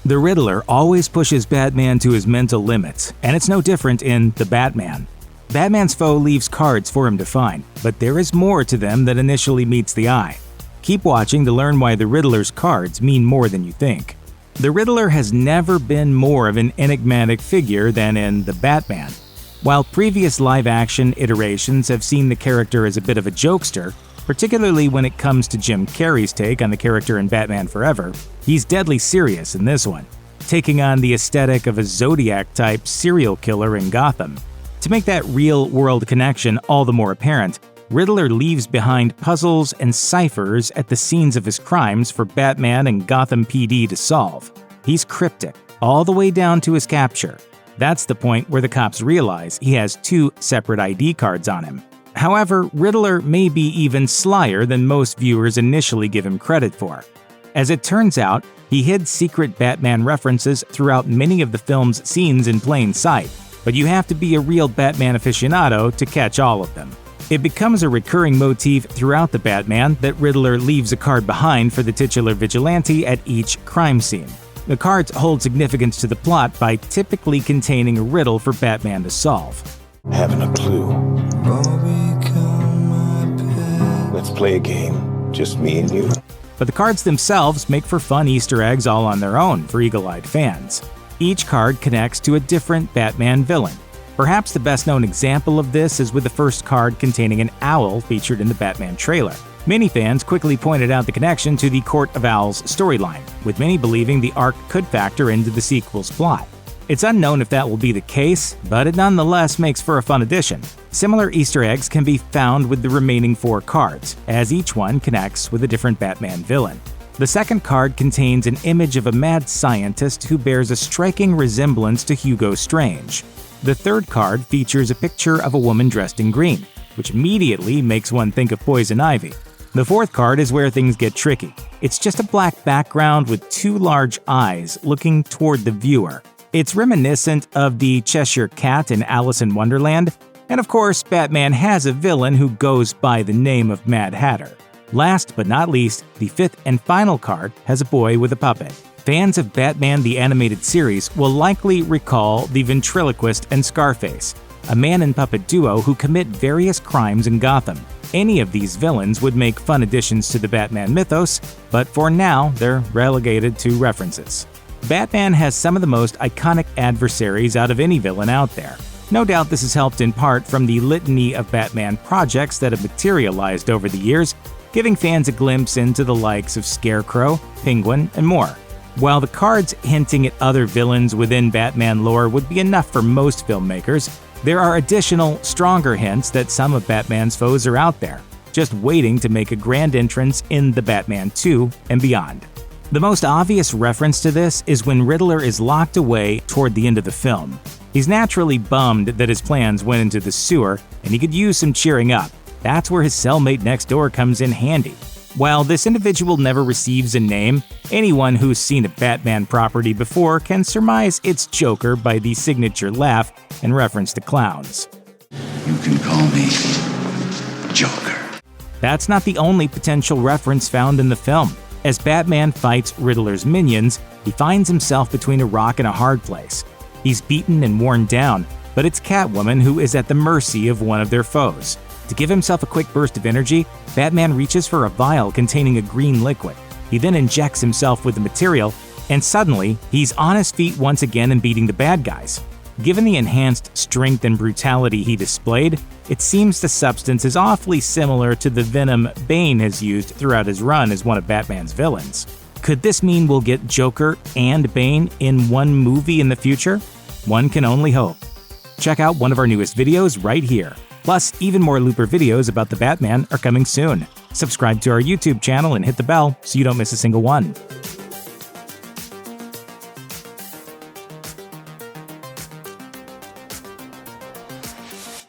The Riddler always pushes Batman to his mental limits, and it's no different in The Batman. Batman's foe leaves cards for him to find, but there is more to them than initially meets the eye. Keep watching to learn why the Riddler's cards mean more than you think. The Riddler has never been more of an enigmatic figure than in The Batman. While previous live-action iterations have seen the character as a bit of a jokester, particularly when it comes to Jim Carrey's take on the character in Batman Forever, he's deadly serious in this one, taking on the aesthetic of a Zodiac-type serial killer in Gotham. To make that real-world connection all the more apparent, Riddler leaves behind puzzles and ciphers at the scenes of his crimes for Batman and Gotham PD to solve. He's cryptic, all the way down to his capture. That's the point where the cops realize he has 2 separate ID cards on him. However, Riddler may be even slyer than most viewers initially give him credit for. As it turns out, he hid secret Batman references throughout many of the film's scenes in plain sight, but you have to be a real Batman aficionado to catch all of them. It becomes a recurring motif throughout the Batman that Riddler leaves a card behind for the titular vigilante at each crime scene. The cards hold significance to the plot by typically containing a riddle for Batman to solve. Haven't a clue. Let's play a game, just me and you. But the cards themselves make for fun Easter eggs all on their own for eagle-eyed fans. Each card connects to a different Batman villain. Perhaps the best-known example of this is with the first card containing an owl featured in the Batman trailer. Many fans quickly pointed out the connection to the Court of Owls storyline, with many believing the arc could factor into the sequel's plot. It's unknown if that will be the case, but it nonetheless makes for a fun addition. Similar Easter eggs can be found with the remaining 4 cards, as each one connects with a different Batman villain. The second card contains an image of a mad scientist who bears a striking resemblance to Hugo Strange. The third card features a picture of a woman dressed in green, which immediately makes one think of Poison Ivy. The fourth card is where things get tricky. It's just a black background with 2 large eyes looking toward the viewer. It's reminiscent of the Cheshire Cat in Alice in Wonderland, and of course, Batman has a villain who goes by the name of Mad Hatter. Last but not least, the 5th and final card has a boy with a puppet. Fans of Batman the Animated Series will likely recall the ventriloquist and Scarface, a man and puppet duo who commit various crimes in Gotham. Any of these villains would make fun additions to the Batman mythos, but for now, they're relegated to references. Batman has some of the most iconic adversaries out of any villain out there. No doubt this is helped in part from the litany of Batman projects that have materialized over the years, giving fans a glimpse into the likes of Scarecrow, Penguin, and more. While the cards hinting at other villains within Batman lore would be enough for most filmmakers, there are additional, stronger hints that some of Batman's foes are out there, just waiting to make a grand entrance in The Batman 2 and beyond. The most obvious reference to this is when Riddler is locked away toward the end of the film. He's naturally bummed that his plans went into the sewer, and he could use some cheering up. That's where his cellmate next door comes in handy. While this individual never receives a name, anyone who's seen a Batman property before can surmise it's Joker by the signature laugh in reference to clowns. You can call me Joker. That's not the only potential reference found in the film. As Batman fights Riddler's minions, he finds himself between a rock and a hard place. He's beaten and worn down, but it's Catwoman who is at the mercy of one of their foes. To give himself a quick burst of energy, Batman reaches for a vial containing a green liquid. He then injects himself with the material, and suddenly, he's on his feet once again and beating the bad guys. Given the enhanced strength and brutality he displayed, it seems the substance is awfully similar to the venom Bane has used throughout his run as one of Batman's villains. Could this mean we'll get Joker and Bane in one movie in the future? One can only hope. Check out one of our newest videos right here. Plus, even more Looper videos about the Batman are coming soon. Subscribe to our YouTube channel and hit the bell so you don't miss a single one.